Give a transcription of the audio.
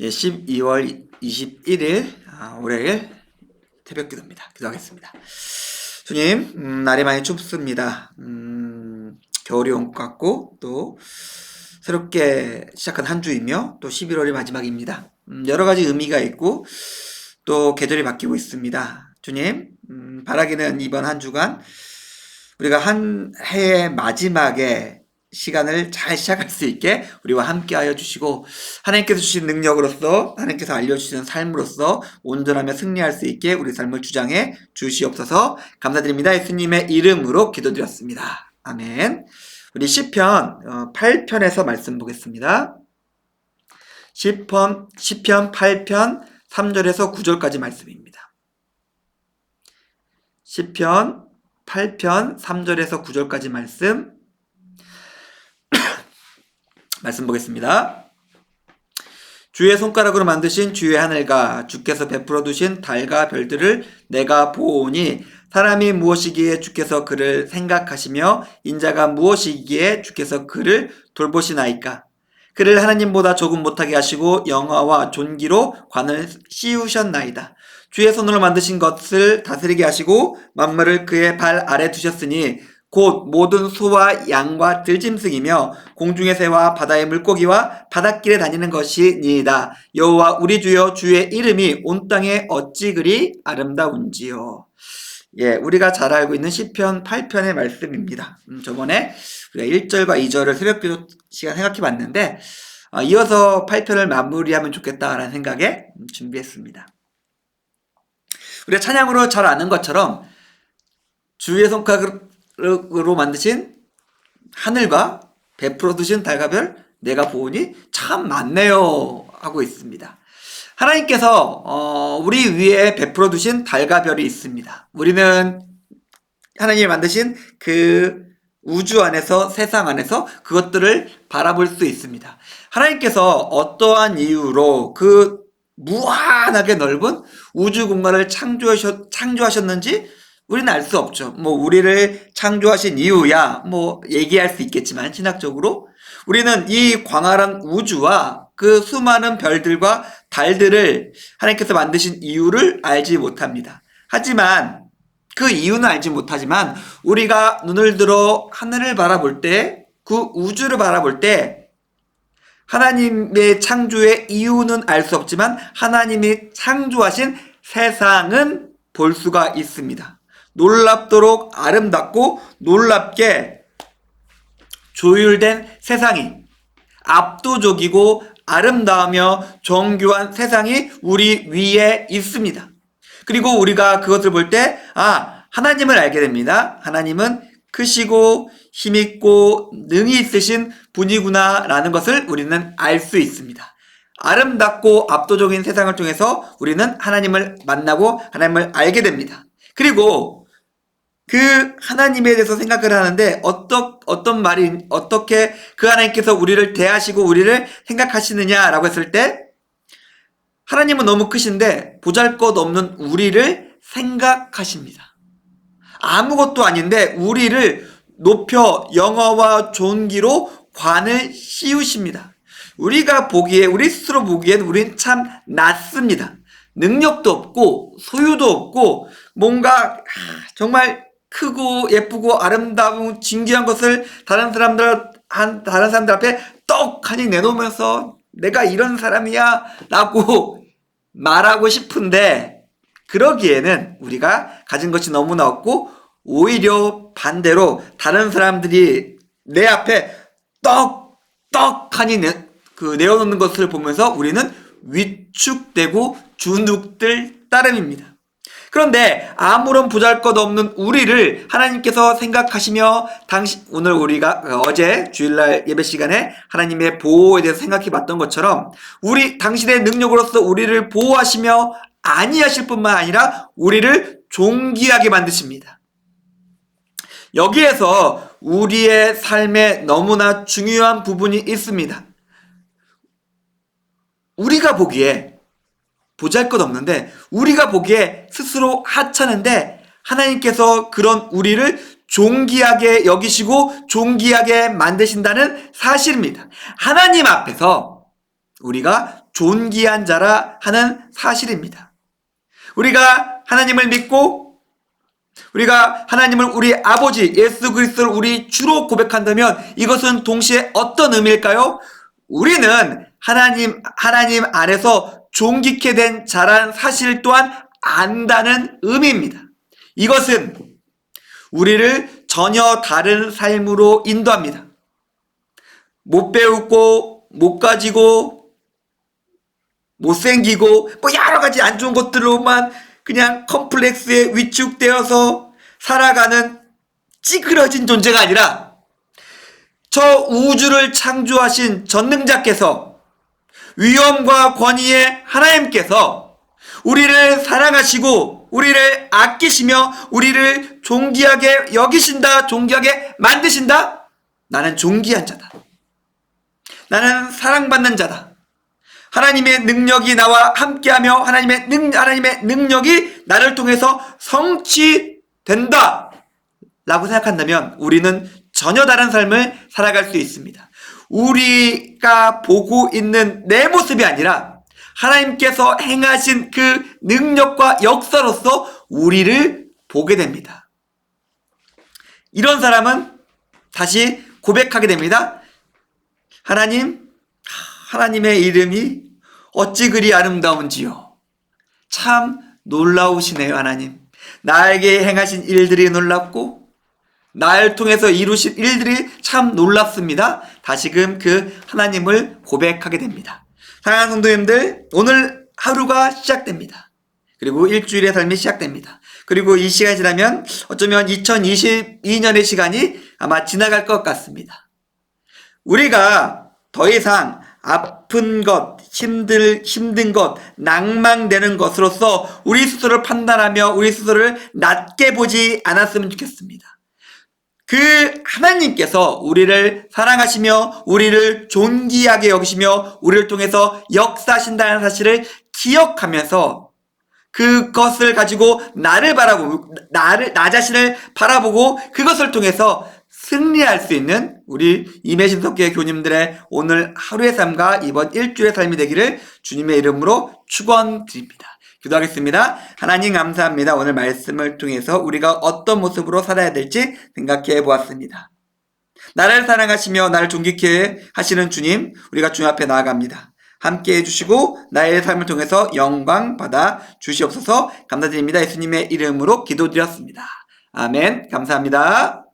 예, 12월 21일 월요일 새벽 기도입니다. 기도하겠습니다. 주님, 날이 많이 춥습니다. 겨울이 온 것 같고 또 새롭게 시작한 한 주이며 또 11월이 마지막입니다. 여러 가지 의미가 있고 또 계절이 바뀌고 있습니다. 주님, 바라기는 이번 한 주간 우리가 한 해의 마지막에 시간을 잘 시작할 수 있게 우리와 함께 하여 주시고, 하나님께서 주신 능력으로서, 하나님께서 알려주시는 삶으로서 온전하며 승리할 수 있게 우리 삶을 주장해 주시옵소서. 감사드립니다. 예수님의 이름으로 기도드렸습니다. 아멘. 우리 시편 8편에서 말씀 보겠습니다. 시편 8편 3절에서 9절까지 말씀입니다. 시편 8편 3절에서 9절까지 말씀 보겠습니다. 주의 손가락으로 만드신 주의 하늘과 주께서 베풀어 두신 달과 별들을 내가 보오니, 사람이 무엇이기에 주께서 그를 생각하시며 인자가 무엇이기에 주께서 그를 돌보시나이까. 그를 하나님보다 조금 못하게 하시고 영화와 존귀로 관을 씌우셨나이다. 주의 손으로 만드신 것을 다스리게 하시고 만물을 그의 발 아래 두셨으니 곧 모든 소와 양과 들짐승이며 공중의 새와 바다의 물고기와 바닷길에 다니는 것이니이다. 여호와 우리 주여, 주의 이름이 온 땅에 어찌 그리 아름다운지요. 예, 우리가 잘 알고 있는 시편 8편의 말씀입니다. 저번에 우리가 1절과 2절을 새벽기도 시간 생각해 봤는데 이어서 8편을 마무리하면 좋겠다라는 생각에 준비했습니다. 우리가 찬양으로 잘 아는 것처럼 주의 손가락으로 만드신 하늘과 베풀어 두신 달과 별 내가 보오니 참 많네요 하고 있습니다. 하나님께서 우리 위에 베풀어 두신 달과 별이 있습니다. 우리는 하나님이 만드신 그 우주 안에서, 세상 안에서 그것들을 바라볼 수 있습니다. 하나님께서 어떠한 이유로 그 무한하게 넓은 우주 공간을 창조하셨는지 우리는 알 수 없죠. 우리를 창조하신 이유야 얘기할 수 있겠지만, 신학적으로 우리는 이 광활한 우주와 그 수많은 별들과 달들을 하나님께서 만드신 이유를 알지 못합니다. 하지만 그 이유는 알지 못하지만 우리가 눈을 들어 하늘을 바라볼 때, 그 우주를 바라볼 때 하나님의 창조의 이유는 알 수 없지만 하나님이 창조하신 세상은 볼 수가 있습니다. 놀랍도록 아름답고 놀랍게 조율된 세상이, 압도적이고 아름다우며 정교한 세상이 우리 위에 있습니다. 그리고 우리가 그것을 볼 때 하나님을 알게 됩니다. 하나님은 크시고 힘있고 능히 있으신 분이구나 라는 것을 우리는 알 수 있습니다. 아름답고 압도적인 세상을 통해서 우리는 하나님을 만나고 하나님을 알게 됩니다. 그리고 그 하나님에 대해서 생각을 하는데 어떻게 그 하나님께서 우리를 대하시고 우리를 생각하시느냐라고 했을 때, 하나님은 너무 크신데 보잘것없는 우리를 생각하십니다. 아무것도 아닌데 우리를 높여 영화와 존귀로 관을 씌우십니다. 우리가 보기에, 우리 스스로 보기엔 우린 참 낮습니다. 능력도 없고 소유도 없고 뭔가 정말 크고 예쁘고 아름다운 진귀한 것을 다른 사람들 앞에 떡하니 내놓으면서 내가 이런 사람이야 라고 말하고 싶은데, 그러기에는 우리가 가진 것이 너무나 없고, 오히려 반대로 다른 사람들이 내 앞에 떡하니 내어놓는 것을 보면서 우리는 위축되고 주눅들 따름입니다. 그런데 아무런 보잘것없는 우리를 하나님께서 생각하시며, 오늘 우리가 어제 주일날 예배 시간에 하나님의 보호에 대해서 생각해 봤던 것처럼 당신의 능력으로서 우리를 보호하시며 안위하실 뿐만 아니라 우리를 존귀하게 만드십니다. 여기에서 우리의 삶에 너무나 중요한 부분이 있습니다. 우리가 보기에 보잘것없는데, 우리가 보기에 스스로 하찮은데 하나님께서 그런 우리를 존귀하게 여기시고 존귀하게 만드신다는 사실입니다. 하나님 앞에서 우리가 존귀한 자라 하는 사실입니다. 우리가 하나님을 믿고 우리가 하나님을 우리 아버지 예수 그리스도를 우리 주로 고백한다면 이것은 동시에 어떤 의미일까요? 우리는 하나님 안에서 존귀케 된 자라는 사실 또한 안다는 의미입니다. 이것은 우리를 전혀 다른 삶으로 인도합니다. 못 배우고 못 가지고 못생기고 뭐 여러 가지 안 좋은 것들로만 그냥 컴플렉스에 위축되어서 살아가는 찌그러진 존재가 아니라 저 우주를 창조하신 전능자께서 위엄과 권위의 하나님께서 우리를 사랑하시고 우리를 아끼시며 우리를 존귀하게 여기신다, 존귀하게 만드신다. 나는 존귀한 자다. 나는 사랑받는 자다. 하나님의 능력이 나와 함께하며 하나님의 능력이 나를 통해서 성취된다 라고 생각한다면 우리는 전혀 다른 삶을 살아갈 수 있습니다. 우리가 보고 있는 내 모습이 아니라 하나님께서 행하신 그 능력과 역사로서 우리를 보게 됩니다. 이런 사람은 다시 고백하게 됩니다. 하나님의 이름이 어찌 그리 아름다운지요. 참 놀라우시네요, 하나님. 나에게 행하신 일들이 놀랍고 나를 통해서 이루신 일들이 참 놀랍습니다. 다시금 그 하나님을 고백하게 됩니다. 사랑하는 성도님들, 오늘 하루가 시작됩니다. 그리고 일주일의 삶이 시작됩니다. 그리고 이 시간이 지나면 어쩌면 2022년의 시간이 아마 지나갈 것 같습니다. 우리가 더 이상 아픈 것, 힘든 것, 낭망되는 것으로서 우리 스스로를 판단하며 우리 스스로를 낮게 보지 않았으면 좋겠습니다. 그 하나님께서 우리를 사랑하시며 우리를 존귀하게 여기시며 우리를 통해서 역사하신다는 사실을 기억하면서 그것을 가지고 나 자신을 바라보고 그것을 통해서 승리할 수 있는 우리 임해신석교회 교님들의 오늘 하루의 삶과 이번 일주일의 삶이 되기를 주님의 이름으로 축원드립니다. 기도하겠습니다. 하나님 감사합니다. 오늘 말씀을 통해서 우리가 어떤 모습으로 살아야 될지 생각해 보았습니다. 나를 사랑하시며 나를 존귀케 하시는 주님, 우리가 주님 앞에 나아갑니다. 함께 해주시고 나의 삶을 통해서 영광 받아 주시옵소서. 감사드립니다. 예수님의 이름으로 기도드렸습니다. 아멘. 감사합니다.